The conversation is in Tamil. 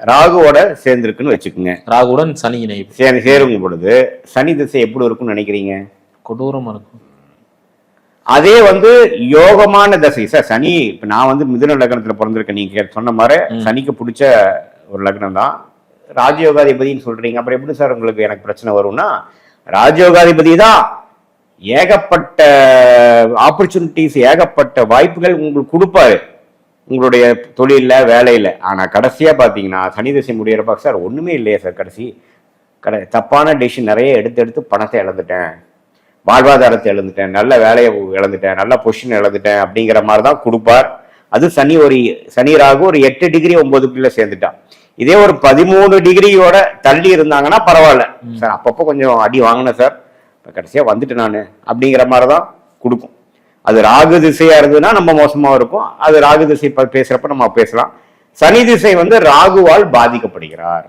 ராகுவோட சேர்ந்திருக்குன்னு வச்சுக்கோங்க. ராகுடன் சனி இணைவு சேரும் பொழுது சனி திசை எப்படி இருக்கும்னு நினைக்கிறீங்க? கொடூரமா இருக்கும். அதே யோகமான தசை சார். சனி இப்ப நான் மிதுன லக்னத்துல பிறந்திருக்கேன். நீங்க சொன்ன மாதிரி சனிக்கு பிடிச்ச ஒரு லக்னம் தான். ராஜயோகாதிபதினு சொல்றீங்க, அப்புறம் எப்படி சார் உங்களுக்கு எனக்கு பிரச்சனை வரும்னா, ராஜயோகாதிபதி தான் ஏகப்பட்ட ஆப்பர்ச்சுனிட்டிஸ், ஏகப்பட்ட வாய்ப்புகள் உங்களுக்கு கொடுப்பாரு உங்களுடைய தொழில வேலையில. ஆனா கடைசியா பாத்தீங்கன்னா சனி திசை முடியறப்பா சார் ஒண்ணுமே இல்லையே சார், தப்பான டெசிஷன் நிறைய எடுத்து பணத்தை இழந்துட்டேன், வாழ்வாதாரத்தை இழந்துட்டேன், நல்ல வேலையை இழந்துட்டேன், நல்ல பொசிஷன் இழந்துட்டேன் அப்படிங்கிற மாதிரி தான் கொடுப்பார். அது சனி ராகு ஒரு 8 டிகிரி 9க்குள்ள சேர்ந்துட்டான். இதே ஒரு 13 டிகிரியோட தள்ளி இருந்தாங்கன்னா பரவாயில்ல சார், அப்பப்போ கொஞ்சம் அடி வாங்கினேன் சார், கடைசியா வந்துட்டு நானு அப்படிங்கிற மாதிரிதான் கொடுக்கும். அது ராகு திசையா இருந்ததுன்னா நம்ம மோசமா இருக்கும். அது ராகு திசை பேசுறப்ப நம்ம பேசலாம். சனி திசை ராகுவால் பாதிக்கப்படுகிறார்.